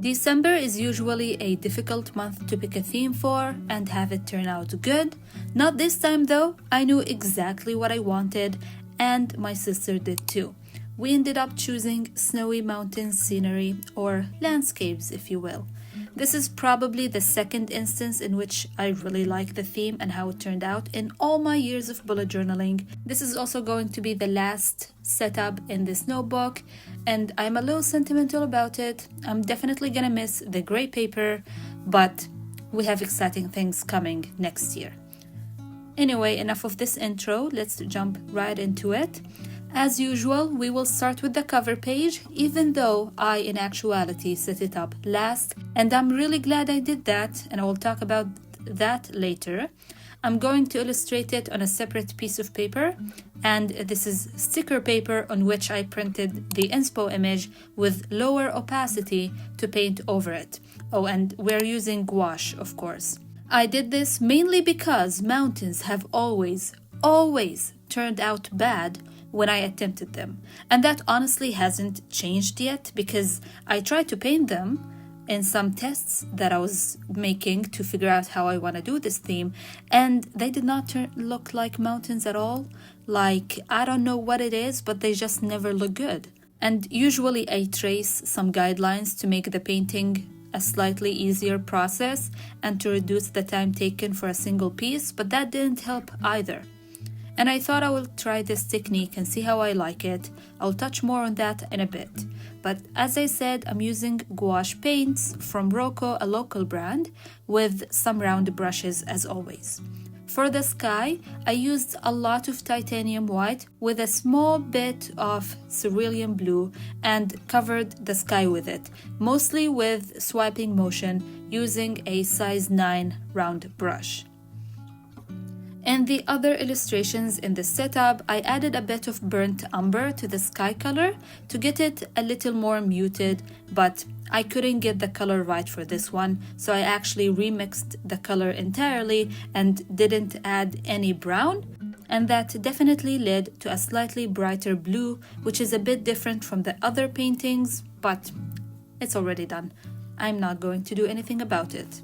December is usually a difficult month to pick a theme for and have it turn out good. Not this time though. I knew exactly what I wanted, and my sister did too. We ended up choosing snowy mountain scenery, or landscapes if you will. This is probably the second instance in which I really like the theme and how it turned out in all my years of bullet journaling. This is also going to be the last setup in this notebook, and I'm a little sentimental about it. I'm definitely gonna miss the gray paper, but we have exciting things coming next year. Anyway, enough of this intro, let's jump right into it. As usual, we will start with the cover page, even though I in actuality set it up last, and I'm really glad I did that, and I will talk about that later. I'm going to illustrate it on a separate piece of paper, and this is sticker paper on which I printed the inspo image with lower opacity to paint over it. Oh, and we're using gouache, of course. I did this mainly because mountains have always turned out bad when I attempted them. And that honestly hasn't changed yet, because I tried to paint them in some tests that I was making to figure out how I want to do this theme, and they did not look like mountains at all. Like, I don't know what it is, but they just never look good. And usually I trace some guidelines to make the painting a slightly easier process and to reduce the time taken for a single piece, but that didn't help either. And I thought I will try this technique and see how I like it. I'll touch more on that in a bit. But as I said, I'm using gouache paints from Roco, a local brand, with some round brushes as always. For the sky, I used a lot of titanium white with a small bit of cerulean blue and covered the sky with it, mostly with swiping motion using a size 9 round brush. In the other illustrations in the setup, I added a bit of burnt umber to the sky color to get it a little more muted, but I couldn't get the color right for this one, so I actually remixed the color entirely and didn't add any brown, and that definitely led to a slightly brighter blue, which is a bit different from the other paintings, but it's already done. I'm not going to do anything about it.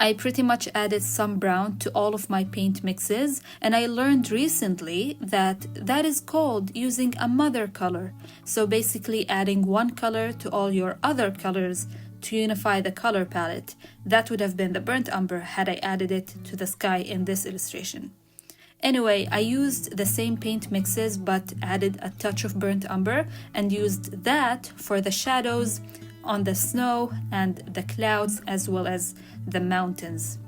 I pretty much added some brown to all of my paint mixes, and I learned recently that that is called using a mother color. So basically adding one color to all your other colors to unify the color palette. That would have been the burnt umber had I added it to the sky in this illustration. Anyway, I used the same paint mixes but added a touch of burnt umber and used that for the shadows on the snow and the clouds as well as the mountains,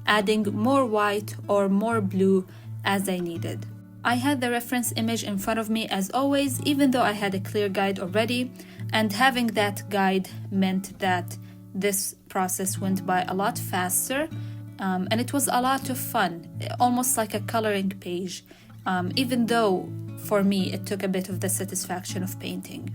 adding more white or more blue as I needed. I had the reference image in front of me as always, even though I had a clear guide already, and having that guide meant that this process went by a lot faster, and it was a lot of fun, almost like a coloring page, even though for me it took a bit of the satisfaction of painting.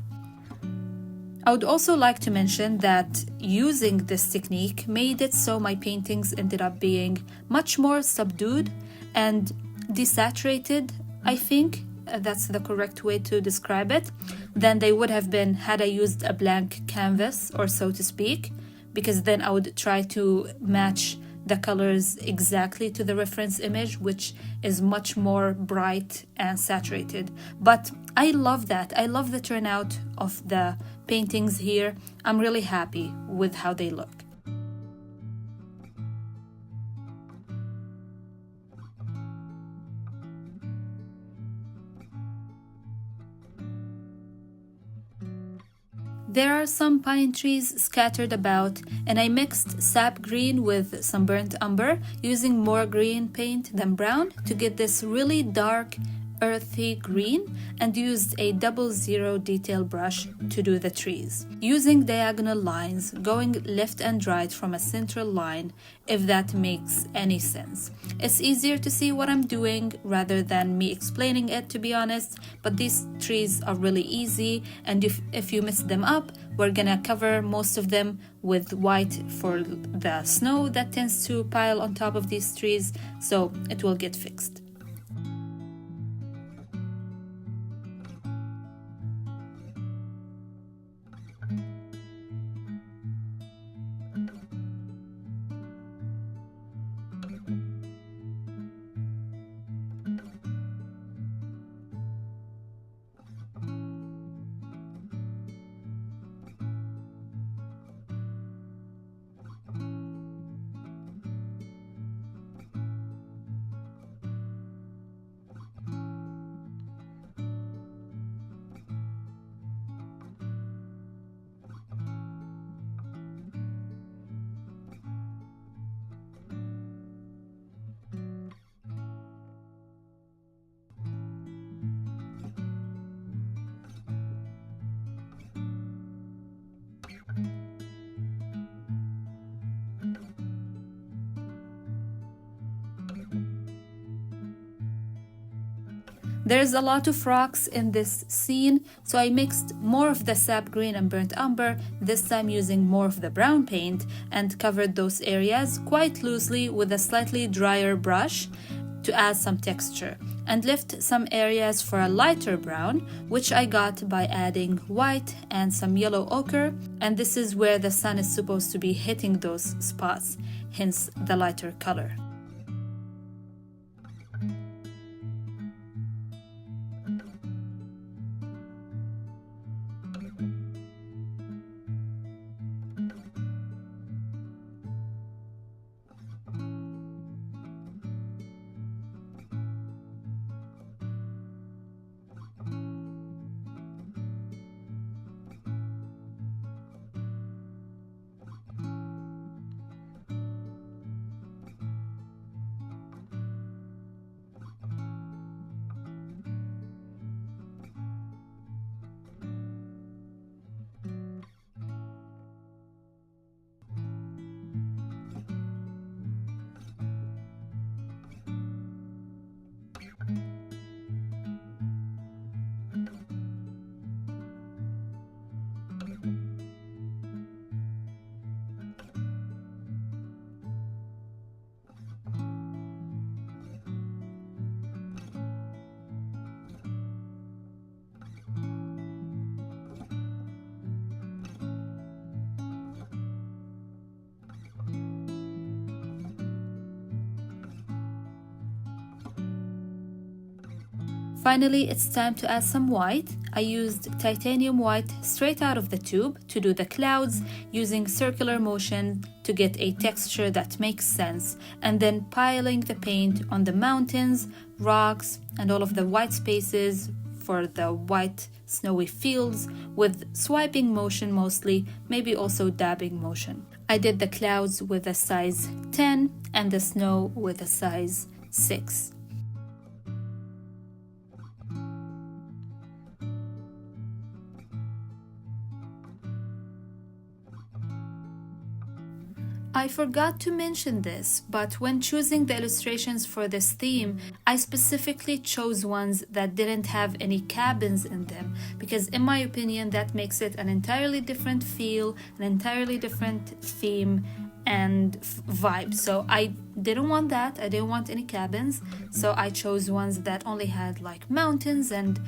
I would also like to mention that using this technique made it so my paintings ended up being much more subdued and desaturated, I think that's the correct way to describe it, than they would have been had I used a blank canvas, or so to speak, because then I would try to match the colors exactly to the reference image, which is much more bright and saturated. But I love that. I love the turnout of the paintings here. I'm really happy with how they look. There are some pine trees scattered about, and I mixed sap green with some burnt umber, using more green paint than brown to get this really dark, earthy green, and used a 00 detail brush to do the trees, using diagonal lines going left and right from a central line, if that makes any sense. It's easier to see what I'm doing rather than me explaining it, to be honest, but these trees are really easy, and if you mess them up, we're gonna cover most of them with white for the snow that tends to pile on top of these trees, so it will get fixed. There's a lot of rocks in this scene, so I mixed more of the sap green and burnt umber, this time using more of the brown paint, and covered those areas quite loosely with a slightly drier brush to add some texture, and left some areas for a lighter brown, which I got by adding white and some yellow ochre, and this is where the sun is supposed to be hitting those spots, hence the lighter color. Finally, it's time to add some white. I used titanium white straight out of the tube to do the clouds, using circular motion to get a texture that makes sense, and then piling the paint on the mountains, rocks, and all of the white spaces for the white snowy fields with swiping motion mostly, maybe also dabbing motion. I did the clouds with a size 10 and the snow with a size 6. I forgot to mention this, but when choosing the illustrations for this theme, I specifically chose ones that didn't have any cabins in them, because in my opinion that makes it an entirely different feel, an entirely different theme and vibe. So I didn't want that, I didn't want any cabins, so I chose ones that only had like mountains and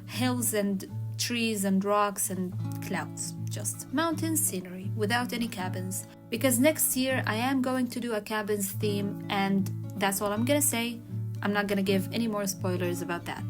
hills and trees and rocks and clouds, just mountain scenery without any cabins, because next year I am going to do a cabins theme, and that's all I'm gonna say. I'm not gonna give any more spoilers about that.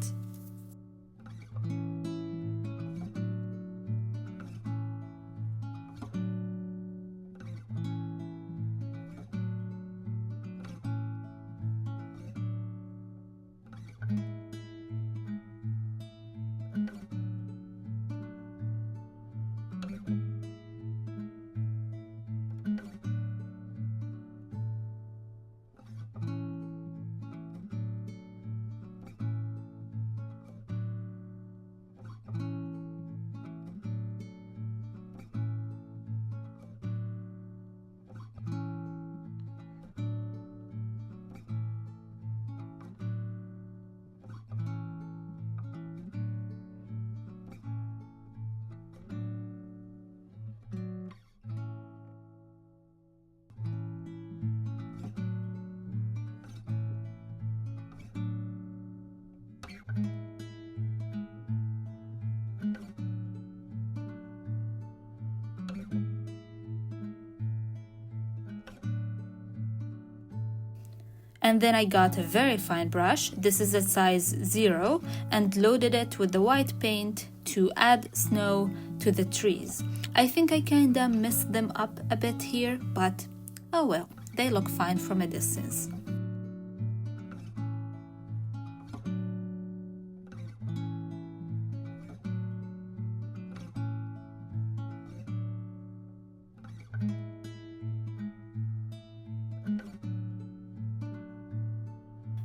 And then I got a very fine brush, this is a size 0, and loaded it with the white paint to add snow to the trees. I think I kinda messed them up a bit here, but oh well, they look fine from a distance.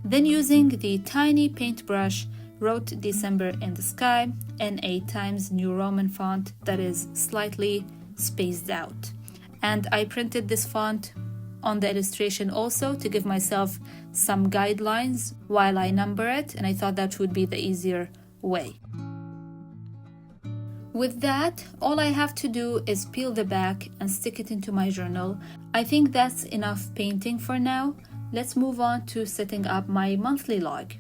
Then using the tiny paintbrush, wrote December in the sky in a Times New Roman font that is slightly spaced out. And I printed this font on the illustration also to give myself some guidelines while I number it, and I thought that would be the easier way. With that, all I have to do is peel the back and stick it into my journal. I think that's enough painting for now. Let's move on to setting up my monthly log.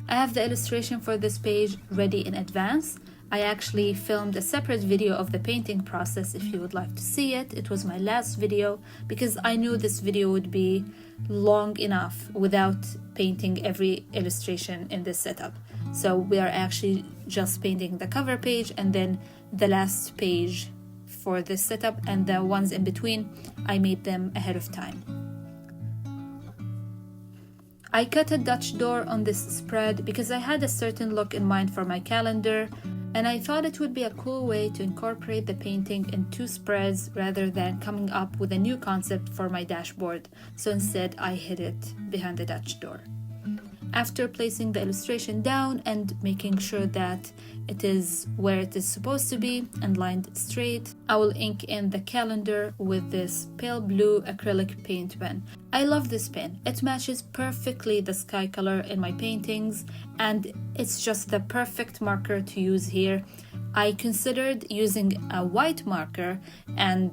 I have the illustration for this page ready in advance. I actually filmed a separate video of the painting process if you would like to see it. It was my last video because I knew this video would be long enough without painting every illustration in this setup. So we are actually just painting the cover page and then the last page for this setup, and the ones in between I made them ahead of time. I cut a Dutch door on this spread because I had a certain look in mind for my calendar, and I thought it would be a cool way to incorporate the painting in two spreads rather than coming up with a new concept for my dashboard, so instead I hid it behind the Dutch door. After placing the illustration down and making sure that it is where it is supposed to be and lined straight, I will ink in the calendar with this pale blue acrylic paint pen. I love this pen. It matches perfectly the sky color in my paintings, and it's just the perfect marker to use here. I considered using a white marker and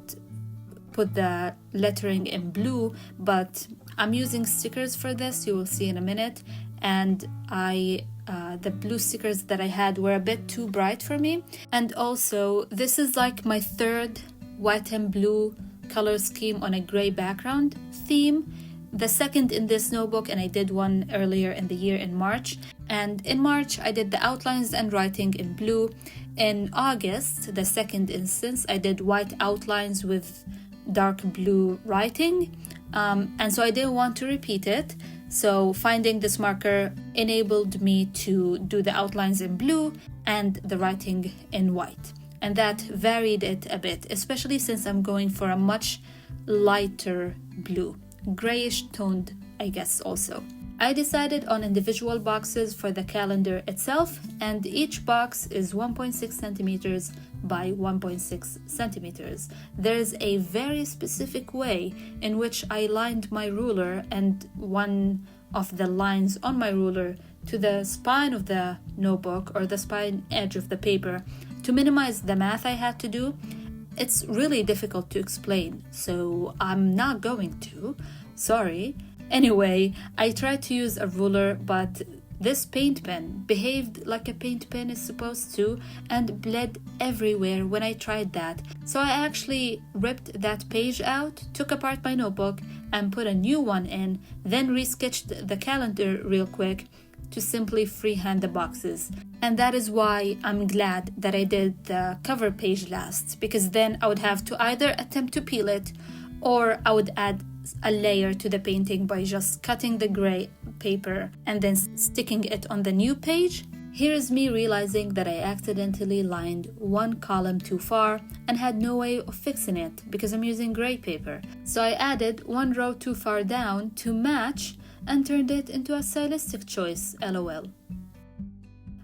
put the lettering in blue, but I'm using stickers for this, you will see in a minute, and the blue stickers that I had were a bit too bright for me. And also, this is like my third white and blue color scheme on a gray background theme. The second in this notebook, and I did one earlier in the year in March. And in March, I did the outlines and writing in blue. In August, the second instance, I did white outlines with dark blue writing. And so I didn't want to repeat it. So finding this marker enabled me to do the outlines in blue and the writing in white. And that varied it a bit, especially since I'm going for a much lighter blue, grayish toned, I guess also. I decided on individual boxes for the calendar itself, and each box is 1.6 centimeters by 1.6 centimeters. There's a very specific way in which I lined my ruler and one of the lines on my ruler to the spine of the notebook or the spine edge of the paper to minimize the math I had to do. It's really difficult to explain, so I'm not going to. Sorry. Anyway, I tried to use a ruler, but this paint pen behaved like a paint pen is supposed to and bled everywhere when I tried that. So I actually ripped that page out, took apart my notebook and put a new one in, then resketched the calendar real quick to simply freehand the boxes. And that is why I'm glad that I did the cover page last, because then I would have to either attempt to peel it or I would add a layer to the painting by just cutting the gray paper and then sticking it on the new page. Here is me realizing that I accidentally lined one column too far and had no way of fixing it because I'm using gray paper. So I added one row too far down to match and turned it into a stylistic choice, lol.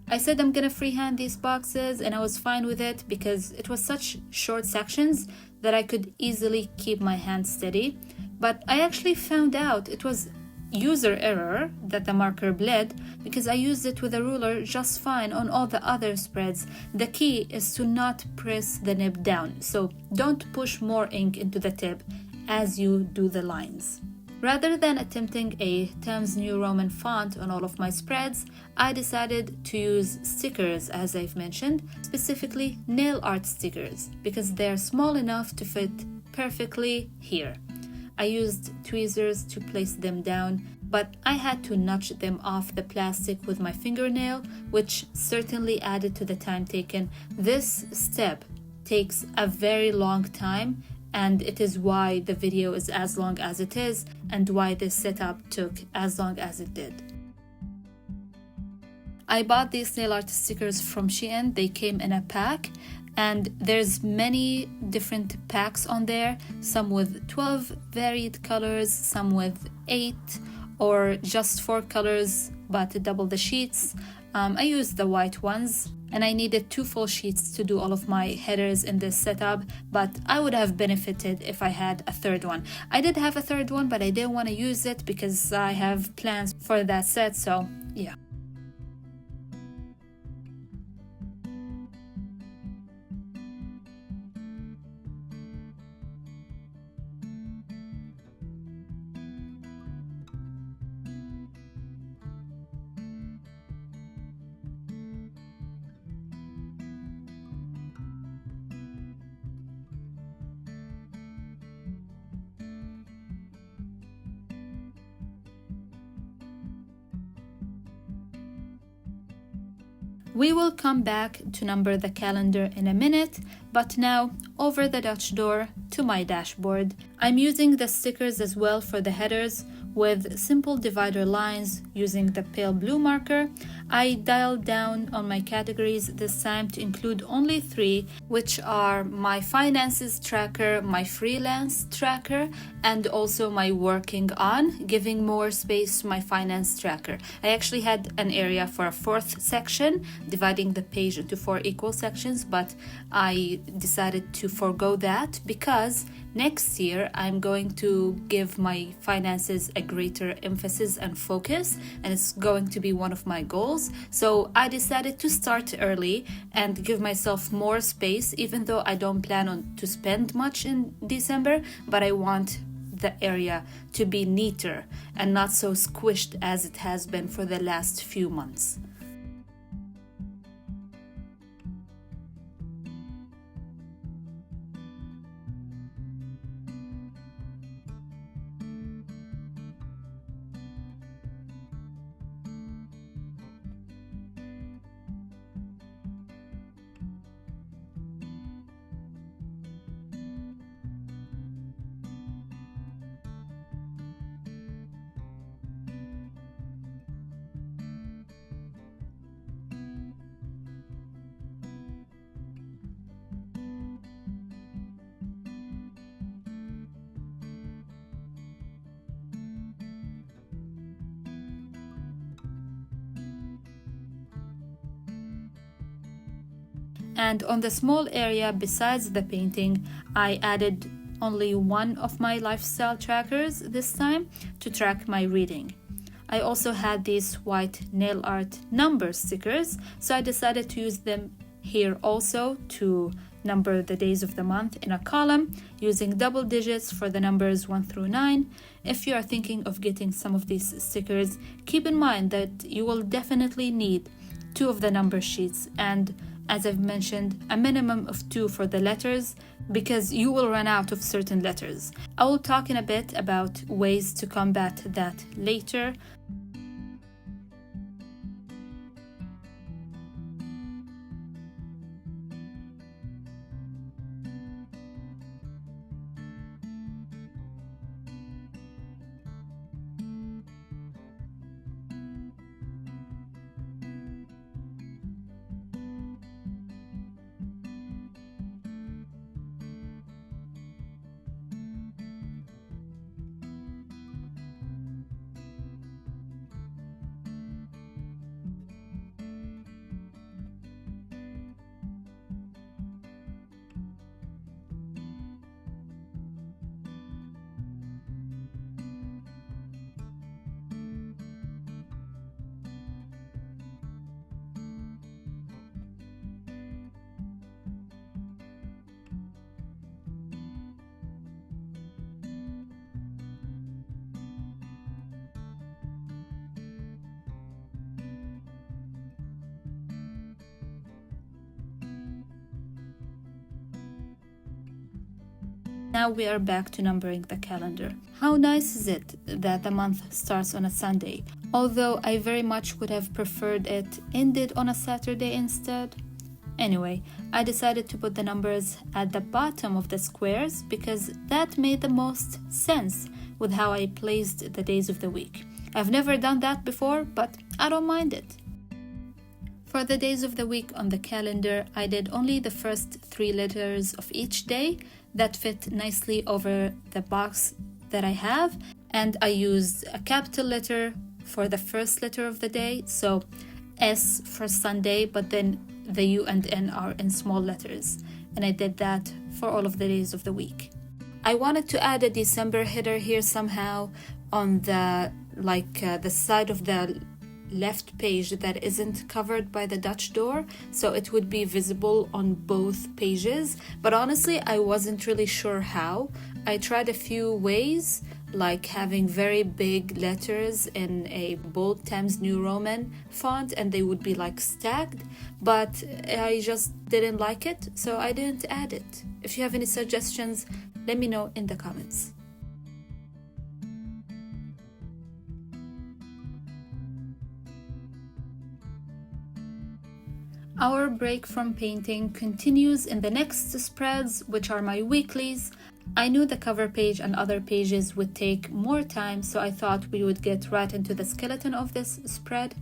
I said I'm gonna freehand these boxes and I was fine with it because it was such short sections that I could easily keep my hand steady. But I actually found out it was user error that the marker bled because I used it with a ruler just fine on all the other spreads. The key is to not press the nib down, so don't push more ink into the tip as you do the lines. Rather than attempting a Times New Roman font on all of my spreads, I decided to use stickers, as I've mentioned, specifically nail art stickers, because they're small enough to fit perfectly here. I used tweezers to place them down, but I had to notch them off the plastic with my fingernail, which certainly added to the time taken. This step takes a very long time, and it is why the video is as long as it is, and why this setup took as long as it did. I bought these nail art stickers from Shein. They came in a pack, and there's many different packs on there, some with 12 varied colors, some with 8 or just 4 colors but double the sheets. I used the white ones. and I needed 2 full sheets to do all of my headers in this setup, but I would have benefited if I had a third one. I did have a third one, but I didn't want to use it because I have plans for that set, so yeah. We will come back to number the calendar in a minute, but now over the Dutch door to my dashboard. I'm using the stickers as well for the headers with simple divider lines using the pale blue marker. I dialed down on my categories this time to include only 3, which are my finances tracker, my freelance tracker, and also my working on, giving more space to my finance tracker. I actually had an area for a 4th section, dividing the page into 4 equal sections, but I decided to forego that because next year I'm going to give my finances a greater emphasis and focus, and it's going to be one of my goals. So I decided to start early and give myself more space, even though I don't plan on to spend much in December, but I want the area to be neater and not so squished as it has been for the last few months. And on the small area besides the painting, I added only one of my lifestyle trackers this time to track my reading. I also had these white nail art number stickers, so I decided to use them here also to number the days of the month in a column using double digits for the numbers 1 through 9. If you are thinking of getting some of these stickers, keep in mind that you will definitely need 2 of the number sheets, and as I've mentioned, a minimum of 2 for the letters because you will run out of certain letters. I will talk in a bit about ways to combat that later. Now we are back to numbering the calendar. How nice is it that the month starts on a Sunday? Although I very much would have preferred it ended on a Saturday instead. Anyway, I decided to put the numbers at the bottom of the squares because that made the most sense with how I placed the days of the week. I've never done that before, but I don't mind it. For the days of the week on the calendar, I did only the first 3 letters of each day that fit nicely over the box that I have, and I used a capital letter for the first letter of the day, so S for Sunday, but then the U and N are in small letters. And I did that for all of the days of the week. I wanted to add a December header here somehow on the side of the left page that isn't covered by the Dutch door, so it would be visible on both pages. But honestly, I wasn't really sure how. I tried a few ways, like having very big letters in a bold Times New Roman font and they would be like stacked, but I just didn't like it, so I didn't add it. If you have any suggestions, let me know in the comments. Our break from painting continues in the next spreads, which are my weeklies. I knew the cover page and other pages would take more time, so I thought we would get right into the skeleton of this spread.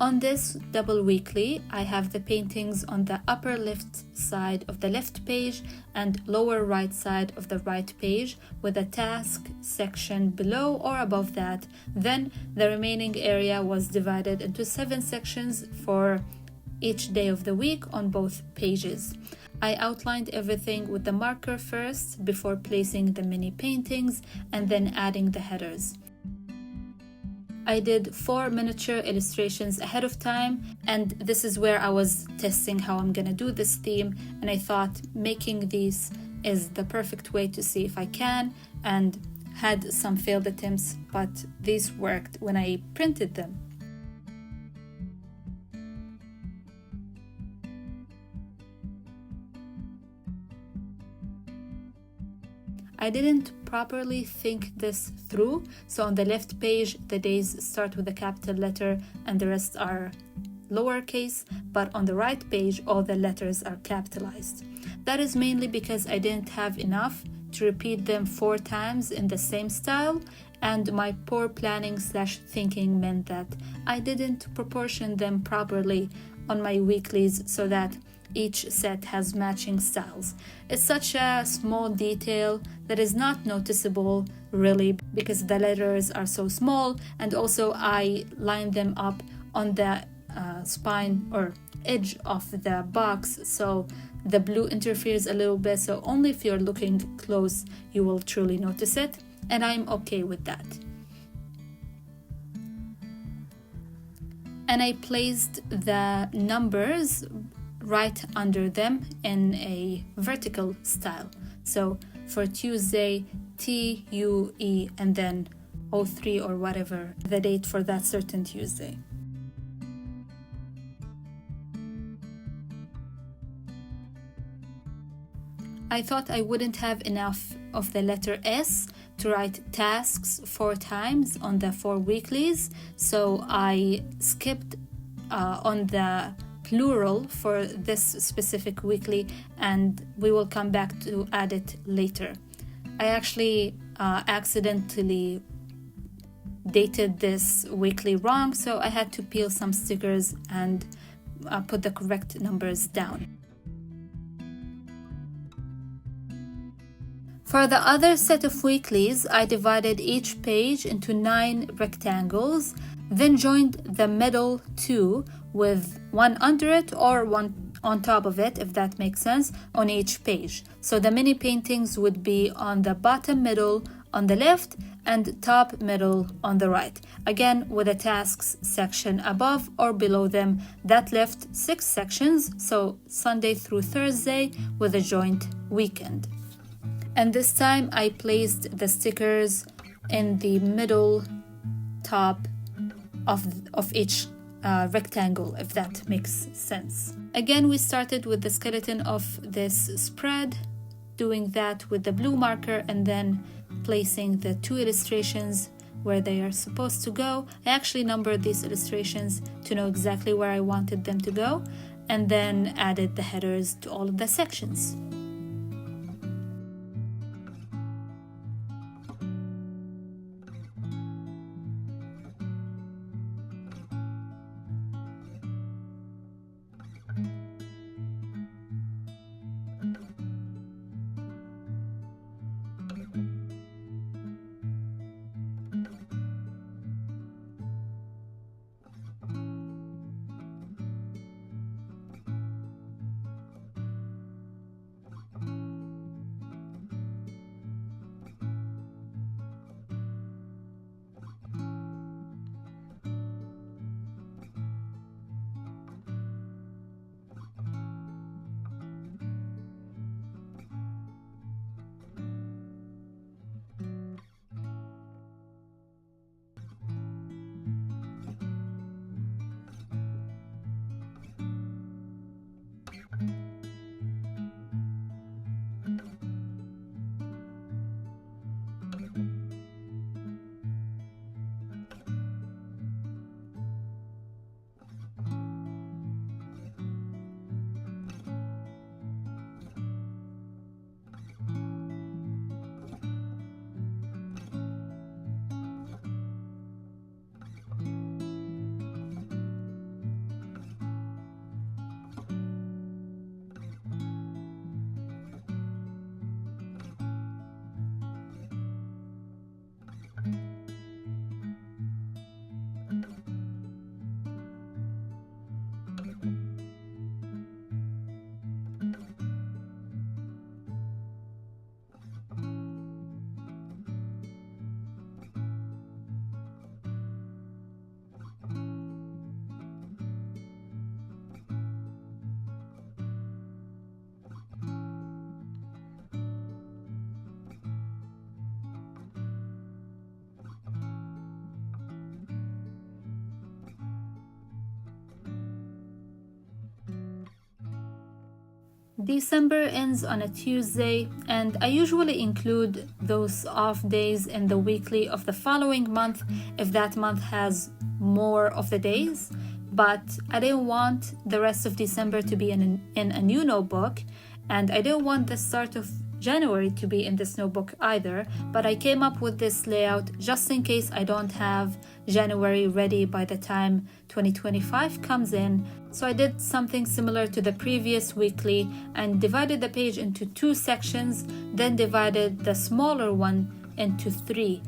On this double weekly, I have the paintings on the upper left side of the left page and lower right side of the right page, with a task section below or above that. Then the remaining area was divided into 7 sections for each day of the week on both pages. I outlined everything with the marker first before placing the mini paintings and then adding the headers. I did 4 miniature illustrations ahead of time, and this is where I was testing how I'm gonna do this theme, and I thought making these is the perfect way to see if I can, and had some failed attempts, but these worked when I printed them. I didn't properly think this through, so on the left page the days start with a capital letter and the rest are lowercase, but on the right page all the letters are capitalized. That is mainly because I didn't have enough to repeat them 4 times in the same style, and my poor planning / thinking meant that I didn't proportion them properly on my weeklies so that each set has matching styles. It's such a small detail that is not noticeable really because the letters are so small, and also I lined them up on the spine or edge of the box, so the blue interferes a little bit, so only if you're looking close you will truly notice it, and I'm okay with that. And I placed the numbers right under them in a vertical style. So for Tuesday, TUE, and then 03 or whatever the date for that certain Tuesday. I thought I wouldn't have enough of the letter S to write tasks 4 times on the 4 weeklies, so I skipped on the plural for this specific weekly, and we will come back to add it later. I actually accidentally dated this weekly wrong, so I had to peel some stickers and put the correct numbers down. For the other set of weeklies, I divided each page into 9 rectangles, then joined the middle 2 with one under it or one on top of it, if that makes sense, on each page. So the mini paintings would be on the bottom middle on the left and top middle on the right, again with a tasks section above or below them. That left 6 sections, so Sunday through Thursday with a joint weekend. And this time I placed the stickers in the middle top of each rectangle, if that makes sense. Again, we started with the skeleton of this spread, doing that with the blue marker and then placing the 2 illustrations where they are supposed to go. I actually numbered these illustrations to know exactly where I wanted them to go, and then added the headers to all of the sections. December ends on a Tuesday, and I usually include those off days in the weekly of the following month if that month has more of the days. But I didn't want the rest of December to be in a new notebook, and I didn't want the start of January to be in this notebook either, but I came up with this layout just in case I don't have January ready by the time 2025 comes in. So I did something similar to the previous weekly and divided the page into 2 sections, then divided the smaller one into 3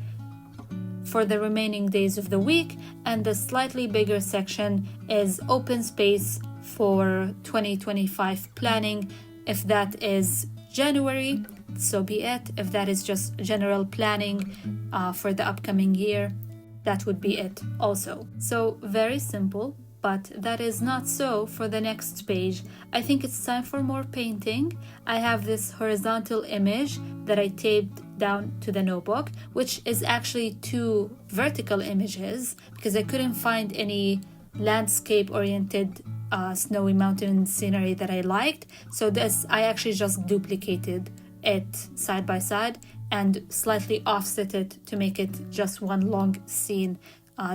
for the remaining days of the week, and the slightly bigger section is open space for 2025 planning. If that is January, so be it. If that is just general planning for the upcoming year, that would be it also. So very simple, but that is not so for the next page. I think it's time for more painting. I have this horizontal image that I taped down to the notebook, which is actually 2 vertical images because I couldn't find any landscape oriented snowy mountain scenery that I liked. So this, I actually just duplicated it side by side and slightly offset it to make it just one long scene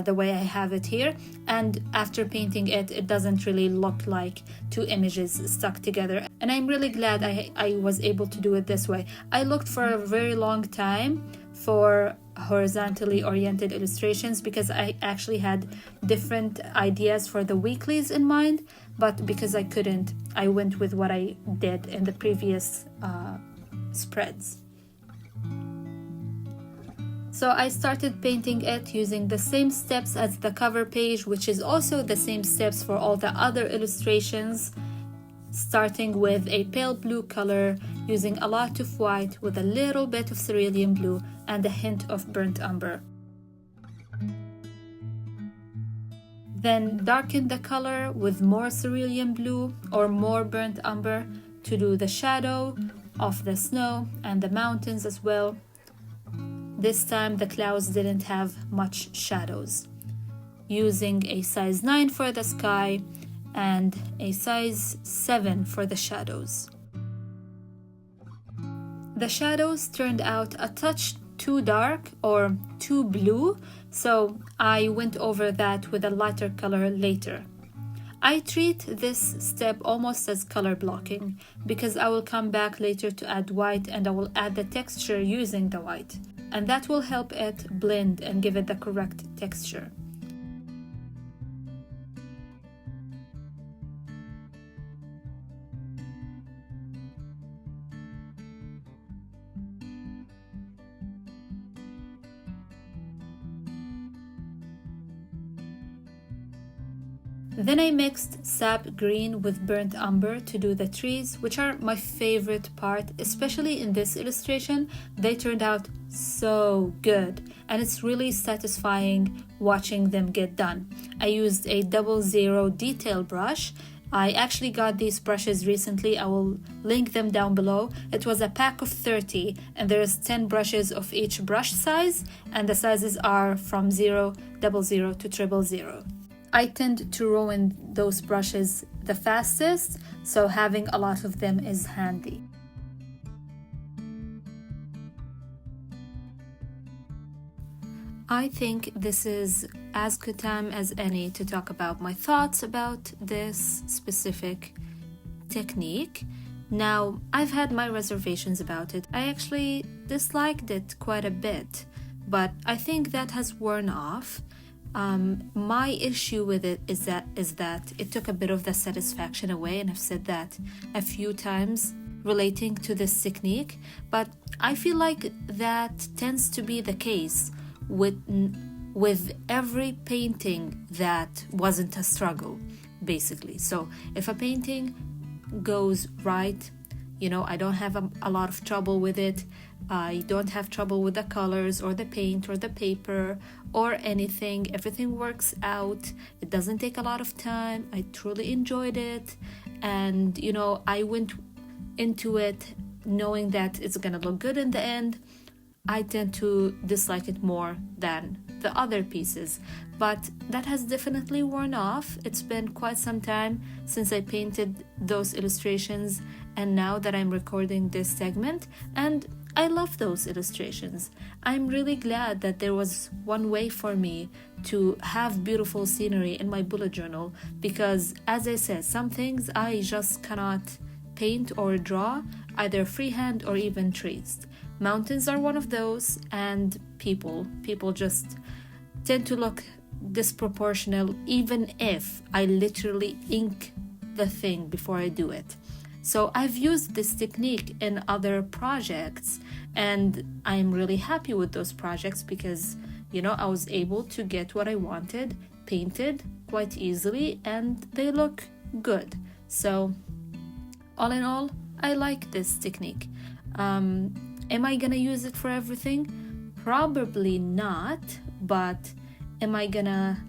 the way I have it here. And after painting it, it doesn't really look like 2 images stuck together. And I'm really glad I was able to do it this way. I looked for a very long time for horizontally oriented illustrations because I actually had different ideas for the weeklies in mind, but because I couldn't, I went with what I did in the previous spreads. So I started painting it using the same steps as the cover page, which is also the same steps for all the other illustrations, starting with a pale blue color, using a lot of white with a little bit of cerulean blue and a hint of burnt umber. Then darken the color with more cerulean blue or more burnt umber to do the shadow of the snow and the mountains as well. This time the clouds didn't have much shadows. Using a size 9 for the sky and a size 7 for the shadows. The shadows turned out a touch too dark or too blue, so I went over that with a lighter color later. I treat this step almost as color blocking because I will come back later to add white and I will add the texture using the white, and that will help it blend and give it the correct texture. Then I mixed sap green with burnt umber to do the trees, which are my favorite part, especially in this illustration. They turned out so good, and it's really satisfying watching them get done. I used a 00 detail brush. I actually got these brushes recently. I will link them down below. It was a pack of 30, and there's 10 brushes of each brush size, and the sizes are from 0, 00 to 000. I tend to ruin those brushes the fastest, so having a lot of them is handy. I think this is as good time as any to talk about my thoughts about this specific technique. Now, I've had my reservations about it. I actually disliked it quite a bit, but I think that has worn off. My issue with it is that it took a bit of the satisfaction away, and I've said that a few times relating to this technique, but I feel like that tends to be the case with every painting that wasn't a struggle, basically. So if a painting goes right, I don't have a lot of trouble with it. I don't have trouble with the colors or the paint or the paper or anything. Everything works out. It doesn't take a lot of time. I truly enjoyed it. And, I went into it knowing that it's going to look good in the end. I tend to dislike it more than the other pieces. But that has definitely worn off. It's been quite some time since I painted those illustrations, and now that I'm recording this segment, and I love those illustrations. I'm really glad that there was one way for me to have beautiful scenery in my bullet journal, because as I said, some things I just cannot paint or draw, either freehand or even traced. Mountains are one of those, and people just tend to look disproportional even if I literally ink the thing before I do it. So I've used this technique in other projects, and I'm really happy with those projects because, I was able to get what I wanted painted quite easily, and they look good. So all in all, I like this technique. Am I gonna use it for everything? Probably not, but am I gonna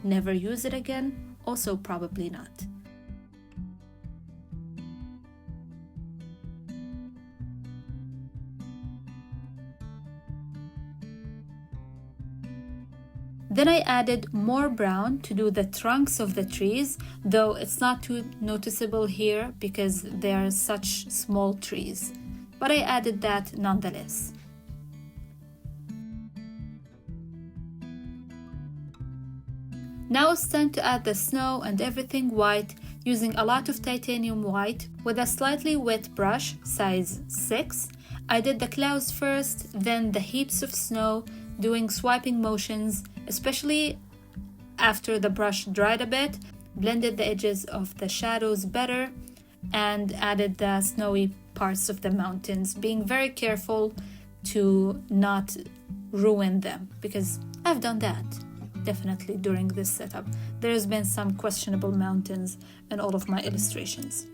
never use it again? Also probably not. Then I added more brown to do the trunks of the trees, though it's not too noticeable here because they are such small trees. But I added that nonetheless. Now it's time to add the snow and everything white using a lot of titanium white with a slightly wet brush, size 6. I did the clouds first, then the heaps of snow, doing swiping motions, especially after the brush dried a bit, blended the edges of the shadows better, and added the snowy parts of the mountains, being very careful to not ruin them, because I've done that definitely during this setup. There's been some questionable mountains in all of my illustrations.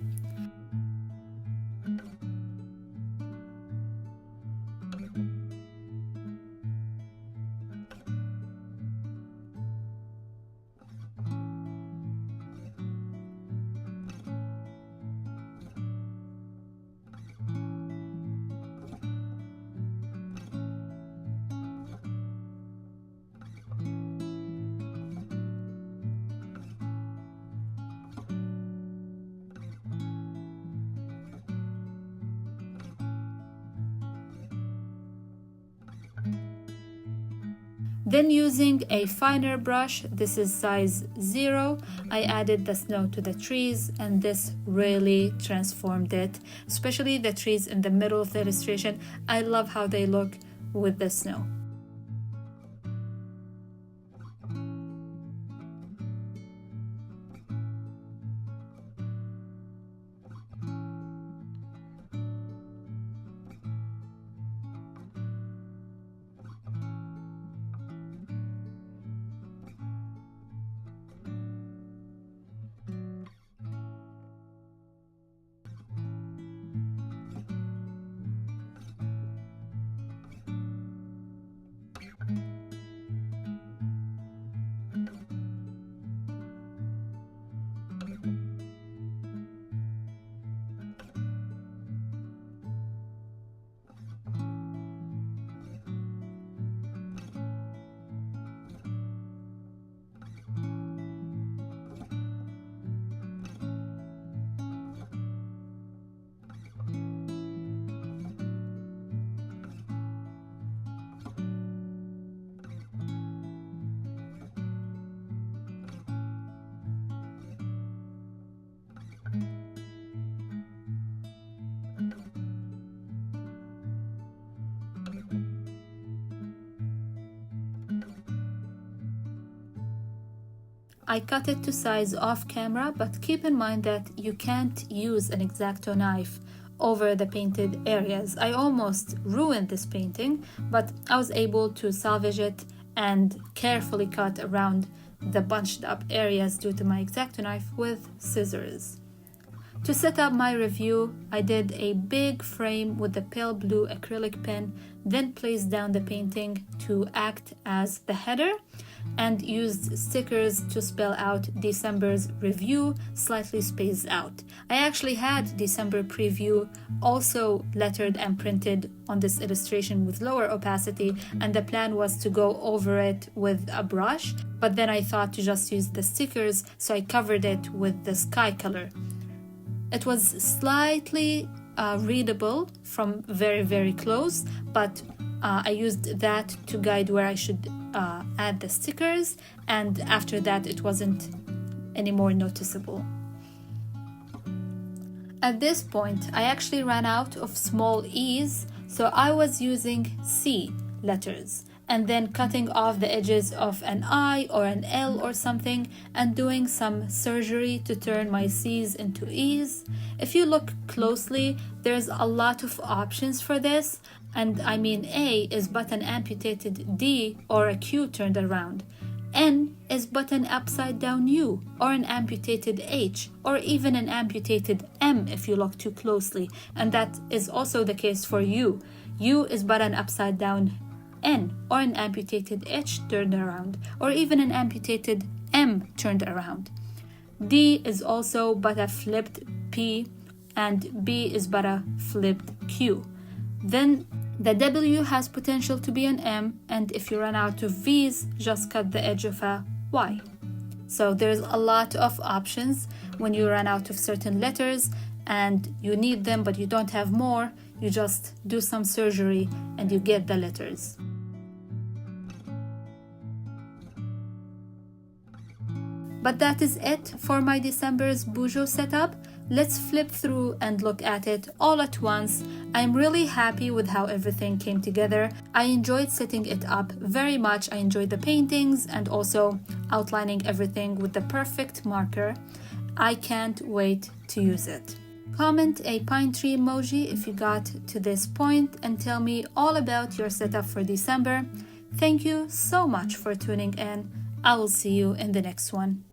Then using a finer brush, this is size 0, I added the snow to the trees, and this really transformed it, especially the trees in the middle of the illustration. I love how they look with the snow. I cut it to size off camera, but keep in mind that you can't use an X-Acto knife over the painted areas. I almost ruined this painting, but I was able to salvage it and carefully cut around the bunched up areas due to my X-Acto knife with scissors. To set up my review, I did a big frame with the pale blue acrylic pen, then placed down the painting to act as the header, and used stickers to spell out December's review, slightly spaced out. I actually had December preview also lettered and printed on this illustration with lower opacity, and the plan was to go over it with a brush, but then I thought to just use the stickers, so I covered it with the sky color. It was slightly readable from very, very close, but I used that to guide where I should add the stickers, and after that it wasn't any more noticeable. At this point, I actually ran out of small E's, so I was using C letters and then cutting off the edges of an I or an L or something and doing some surgery to turn my C's into E's. If you look closely, there's a lot of options for this, and I mean A is but an amputated D or a Q turned around. N is but an upside down U or an amputated H or even an amputated M if you look too closely, and that is also the case for U. U is but an upside down N or an amputated H turned around or even an amputated M turned around. D is also but a flipped P and B is but a flipped Q. Then the W has potential to be an M, and if you run out of V's, just cut the edge of a Y. So there's a lot of options when you run out of certain letters and you need them but you don't have more. You just do some surgery and you get the letters. But that is it for my December's Bujo setup. Let's flip through and look at it all at once. I'm really happy with how everything came together. I enjoyed setting it up very much. I enjoyed the paintings and also outlining everything with the perfect marker. I can't wait to use it. Comment a pine tree emoji if you got to this point and tell me all about your setup for December. Thank you so much for tuning in. I will see you in the next one.